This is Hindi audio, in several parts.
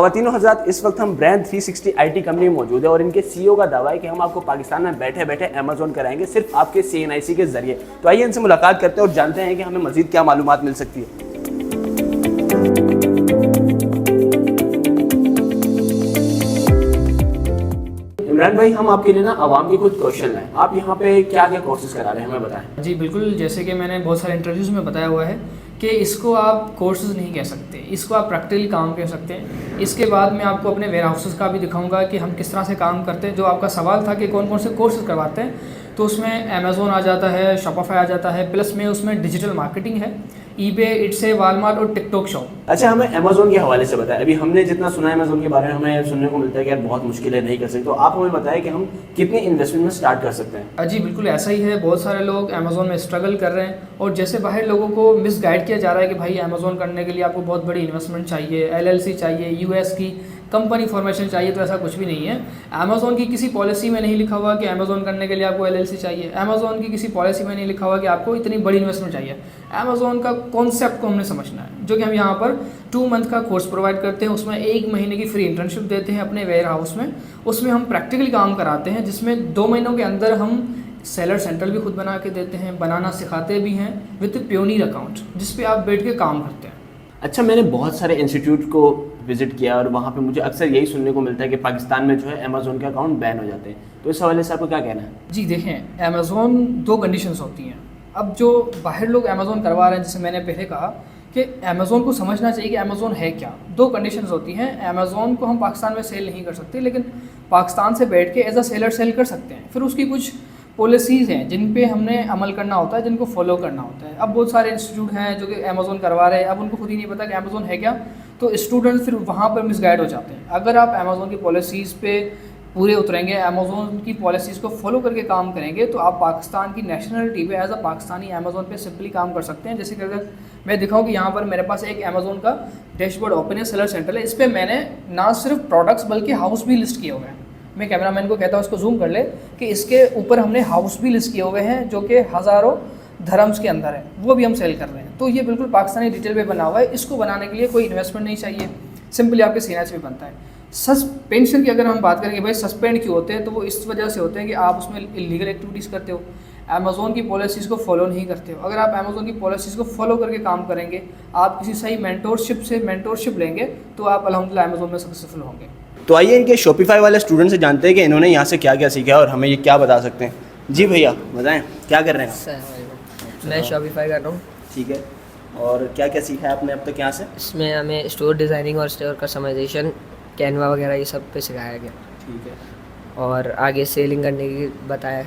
ख़वातीनो हज़रात, इस वक्त हम ब्रांड 360 IT कंपनी में मौजूद है और इनके CEO का दावा है कि हम आपको पाकिस्तान में बैठे बैठे अमेज़न कराएंगे सिर्फ आपके CNIC के जरिए। तो आइए इनसे मुलाकात करते हैं और जानते हैं कि हमें मज़ीद क्या मालूमात मिल सकती है। इमरान भाई, हम आपके लिए ना आवाम के कुछ क्वेश्चन हैं, आप यहाँ पे क्या क्या कोर्सेज करा रहे हैं हमें बताएं। जी बिल्कुल, जैसे कि मैंने बहुत सारे इंटरव्यूज़ में बताया हुआ है कि इसको आप कोर्सेज नहीं कह सकते, इसको आप प्रैक्टिकली काम कह सकते हैं। इसके बाद मैं आपको अपने वेयर हाउसेस का भी दिखाऊंगा कि हम किस तरह से काम करते हैं। जो आपका सवाल था कि कौन कौन से कोर्सेज करवाते हैं, तो उसमें अमेज़ोन आ जाता है, शॉपिफाई आ जाता है, प्लस में उसमें डिजिटल मार्केटिंग है, ईबे, इट्से, वालमार्ट और टिकटॉक शॉप। अच्छा, हमें अमेज़न के हवाले से बताएं। अभी हमने जितना सुना है अमेज़न के बारे में, हमें सुनने को मिलता है कि यार बहुत मुश्किल है, नहीं कर सकते। तो आप हमें बताएं कि हम कितनी इन्वेस्टमेंट में स्टार्ट कर सकते हैं। जी बिल्कुल ऐसा ही है, बहुत सारे लोग अमेज़ोन में स्ट्रगल कर रहे हैं और जैसे बाहर लोगों को मिसगाइड किया जा रहा है कि भाई अमेज़ोन करने के लिए आपको बहुत बड़ी इन्वेस्टमेंट चाहिए, LLC चाहिए, US की कंपनी फॉर्मेशन चाहिए, तो ऐसा कुछ भी नहीं है। अमेज़ोन की किसी पॉलिसी में नहीं लिखा हुआ कि अमेज़ोन करने के लिए आपको LLC चाहिए। अमेज़ोन की किसी पॉलिसी में नहीं लिखा हुआ कि आपको इतनी बड़ी इन्वेस्टमेंट चाहिए। अमेज़ोन का कॉन्सेप्ट को हमने समझना है, जो कि हम यहाँ पर 2 मंथ का कोर्स प्रोवाइड करते हैं। उसमें 1 महीने की फ्री इंटर्नशिप देते हैं अपने वेयर हाउस में। उसमें हम प्रैक्टिकली काम कराते हैं, जिसमें 2 महीनों के अंदर हम सेलर सेंटर भी खुद बना के देते हैं, बनाना सिखाते भी हैं विद प्योनीर अकाउंट, जिस पे आप बैठ के काम करते हैं। अच्छा, मैंने बहुत सारे इंस्टीट्यूट को विजिट किया और वहाँ पे मुझे अक्सर यही सुनने को मिलता है कि पाकिस्तान में जो है अमेज़न के अकाउंट बैन हो जाते हैं। तो इस हवाले से आपको क्या कहना है? जी देखें, अमेज़ोन 2 कंडीशंस होती हैं। अब जो बाहर लोग अमेज़ोन करवा रहे हैं, जैसे मैंने पहले कहा कि अमेज़ोन को समझना चाहिए कि अमेज़ोन है क्या। 2 कंडीशंस होती हैं। अमेज़ोन को हम पाकिस्तान में सेल नहीं कर सकते, लेकिन पाकिस्तान से बैठ के एज अ सेलर सेल कर सकते हैं। फिर उसकी कुछ पॉलिसीज़ हैं जिन पे हमने अमल करना होता है, जिनको फॉलो करना होता है। अब बहुत सारे इंस्टीट्यूट हैं जो कि अमेज़ोन करवा रहे हैं, अब उनको खुद ही नहीं पता कि अमेज़ोन है क्या, तो स्टूडेंट फिर वहाँ पर मिसगाइड हो जाते हैं। अगर आप अमेज़ोन की पॉलिसीज़ पे पूरे उतरेंगे, अमेज़ोन की पॉलिसीज़ को फॉलो करके काम करेंगे, तो आप पाकिस्तान की नेशनलिटी पे एज अ पाकिस्तानी अमेज़ोन पे सिंपली काम कर सकते हैं। जैसे कि अगर मैं दिखाऊँ कि यहाँ पर मेरे पास एक अमेज़ोन का डैशबोर्ड ओपन है, सेलर सेंटर है। इस पर मैंने ना सिर्फ प्रोडक्ट्स बल्कि हाउस भी लिस्ट किए हुए हैं। मैं कैमरामैन को कहता हूँ इसको जूम कर ले कि इसके ऊपर हमने हाउस भी लिस्ट किए हुए हैं जो कि हज़ारों धर्म्स के अंदर है, वो भी हम सेल कर रहे हैं। तो ये बिल्कुल पाकिस्तानी डिटेल पे बना हुआ है। इसको बनाने के लिए कोई इन्वेस्टमेंट नहीं चाहिए, सिंपली आपके CNIC पे बनता है। सस्पेंशन की अगर हम बात करें कि भाई सस्पेंड क्यों होते हैं, तो वो इस वजह से होते हैं कि आप उसमें इलीगल एक्टिविटीज़ करते हो, अमेज़ोन की पॉलिसीज़ को फॉलो नहीं करते हो। अगर आप अमेज़ोन की पॉलिसीज़ को फॉलो करके काम करेंगे, आप किसी सही मेंटोरशिप लेंगे, तो आप अल्हम्दुलिल्लाह अमेज़ोन में सक्सेसफुल होंगे। तो आइए इनके शॉपिफाई वाले स्टूडेंट से जानते हैं कि इन्होंने यहाँ से क्या क्या सीखा और हमें ये क्या बता सकते हैं। जी भैया बताएं, क्या कर रहे हैं? मैं शॉपिफाई कर रहा हूँ। ठीक है, और क्या क्या सीखा है आपने अब तक यहाँ से? इसमें हमें स्टोर डिज़ाइनिंग और स्टोर कस्टमाइजेशन, कैनवा वगैरह ये सब पे सिखाया गया। ठीक है, और आगे सेलिंग करने की बताया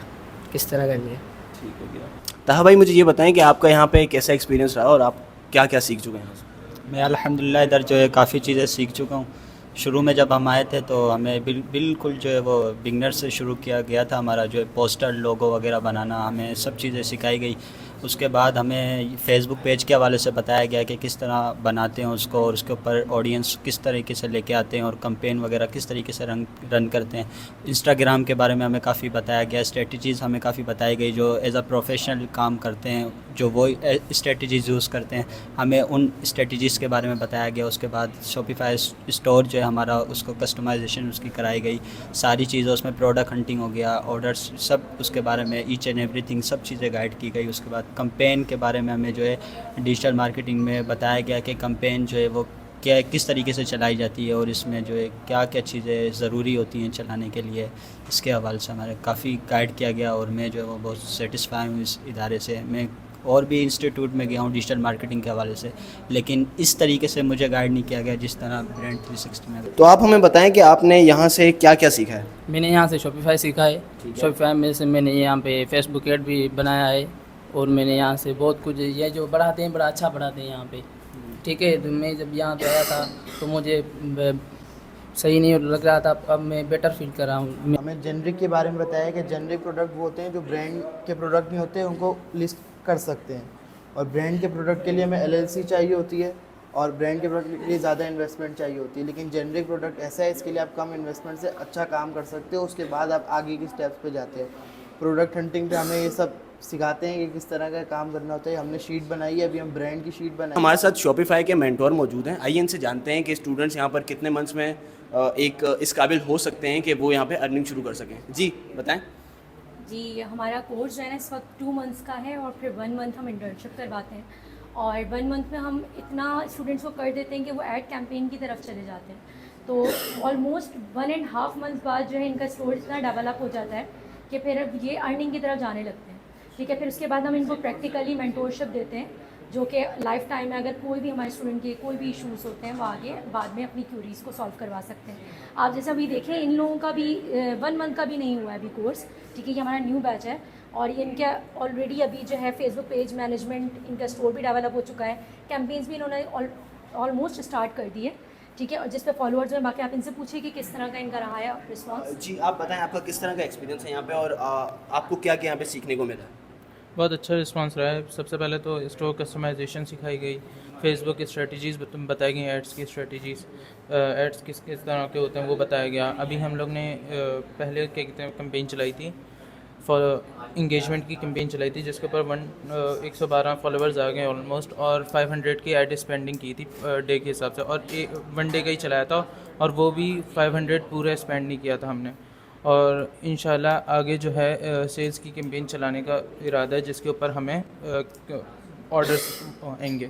किस तरह करनी है। ठीक है भैया। ताहा भाई, मुझे ये बताएं कि आपका यहाँ पे कैसा एक्सपीरियंस रहा और आप क्या क्या सीख चुके हैं यहाँ से? मैं अल्हम्दुलिल्लाह इधर जो है काफ़ी चीज़ें सीख चुका हूँ। शुरू में जब हम आए थे तो हमें बिल्कुल जो है वो बिगनर से शुरू किया गया था। हमारा जो है पोस्टर, लोगो वगैरह बनाना, हमें सब चीज़ें सिखाई गई। उसके बाद हमें फेसबुक पेज के हवाले से बताया गया कि किस तरह बनाते हैं उसको, और उसके ऊपर ऑडियंस किस तरीके से लेके आते हैं और कैंपेन वगैरह किस तरीके से रन करते हैं। इंस्टाग्राम के बारे में हमें काफ़ी बताया गया, स्ट्रेटजीज़ हमें काफ़ी बताई गई। जो एज अ प्रोफेशनल काम करते हैं, जो वो स्ट्रेटजीज़ यूज़ करते हैं, हमें उन स्ट्रेटजीज़ के बारे में बताया गया। उसके बाद शॉपिफाई स्टोर जो है हमारा, उसको कस्टमाइजेशन उसकी कराई गई, सारी चीज़ें उसमें, प्रोडक्ट हंटिंग हो गया, ऑर्डर्स, सब उसके बारे में ईच एंड एवरीथिंग सब चीज़ें गाइड की गई। उसके बाद कैंपेन के बारे में हमें जो है डिजिटल मार्केटिंग में बताया गया कि कैंपेन जो है वो क्या किस तरीके से चलाई जाती है और इसमें जो है क्या क्या चीज़ें ज़रूरी होती हैं चलाने के लिए। इसके हवाले से हमारे काफ़ी गाइड किया गया और मैं जो है वो बहुत सेटिस्फाई हूँ इस इदारे से। मैं और भी इंस्टीट्यूट में गया हूँ डिजिटल मार्केटिंग के हवाले से, लेकिन इस तरीके से मुझे गाइड नहीं किया गया जिस तरह ब्रांड 360 में। तो आप हमें बताएं कि आपने यहाँ से क्या क्या सीखा है? मैंने यहाँ से शॉपिफाई सीखा है। शॉपिफाई में से मैंने यहाँ पे फेसबुक ऐड भी बनाया है और मैंने यहाँ से बहुत कुछ, ये जो पढ़ाते हैं बड़ा अच्छा पढ़ाते हैं यहाँ पे। ठीक है, तो मैं जब यहाँ पे आया था तो मुझे सही नहीं लग रहा था, अब मैं बेटर फील कर रहा हूँ। हमें जेनरिक के बारे में बताया कि जेनरिक प्रोडक्ट वो होते हैं जो ब्रांड के प्रोडक्ट नहीं होते, उनको लिस्ट कर सकते हैं। और ब्रांड के प्रोडक्ट के लिए हमें LLC चाहिए होती है और ब्रांड के प्रोडक्ट के लिए ज़्यादा इन्वेस्टमेंट चाहिए होती है। लेकिन जेनरिक प्रोडक्ट ऐसा है, इसके लिए आप कम इन्वेस्टमेंट से अच्छा काम कर सकते हो, उसके बाद आप आगे की स्टेप्स पे जाते हो। प्रोडक्ट हंटिंग पे हमें ये सब सिखाते हैं कि किस तरह का काम करना होता है। हमने शीट बनाई है, अभी हम ब्रांड की शीट बनाई हमारे साथ शॉपिफाई के मेंटोर मौजूद हैं। आइए इनसे जानते हैं कि स्टूडेंट्स यहाँ पर कितने मंथ्स में एक इस काबिल हो सकते हैं कि वो यहाँ पे अर्निंग शुरू कर सकें। जी बताएं। जी, हमारा कोर्स जो है ना इस वक्त 2 मंथ्स का है और फिर 1 मंथ हम इंटर्नशिप करवाते हैं और 1 मंथ में हम इतना स्टूडेंट्स को कर देते हैं कि वो एड कैंपेन की तरफ चले जाते हैं। तो ऑलमोस्ट 1.5 मंथ बाद जो है इनका स्टोर इतना डेवलप हो जाता है कि फिर अब ये अर्निंग की तरफ जाने लगते हैं। ठीक है, फिर उसके बाद हम इनको प्रैक्टिकली मेंटोरशिप देते हैं जो कि लाइफ टाइम में अगर कोई भी हमारे स्टूडेंट के कोई भी इश्यूज़ होते हैं वो आगे बाद में अपनी क्यूरीज़ को सॉल्व करवा सकते हैं। आप जैसा अभी देखें इन लोगों का भी 1 मंथ का भी नहीं हुआ है अभी कोर्स। ठीक है, ये हमारा न्यू बैच है और ये इनका ऑलरेडी अभी जो है फेसबुक पेज मैनेजमेंट, इनका स्टोर भी डेवलप हो चुका है, कैंपेन्स भी इन्होंने ऑलमोस्ट स्टार्ट कर दिए। ठीक है, और जिस पे फॉलोअर्स हैं, बाकी आप इनसे पूछिए कि किस तरह का इनका रहा है रिस्पॉन्स। जी आप बताएं आपका किस तरह का एक्सपीरियंस है यहाँ पे और आपको क्या क्या यहाँ पे सीखने को मिला? बहुत अच्छा रिस्पांस रहा है। सबसे पहले तो स्टोर कस्टमाइजेशन सिखाई गई, फेसबुक की स्ट्रेटजीज़ बताई गई, एड्स की स्ट्रेटजीज़, एड्स किस किस तरह के होते हैं वो बताया गया। अभी हम लोग ने पहले क्या कहते हैं कैंपेन चलाई थी, फॉर इंगेजमेंट की कैंपेन चलाई थी जिसके ऊपर 112 फॉलोअर्स आ गए ऑलमोस्ट, और 500 की एड स्पेंडिंग की थी डे के हिसाब से, और 1 डे का ही चलाया था और वो भी 500 पूरा स्पेंड नहीं किया था हमने। और इंशाल्लाह आगे जो है सेल्स की कैंपेन चलाने का इरादा है जिसके ऊपर हमें ऑर्डर्स आएंगे।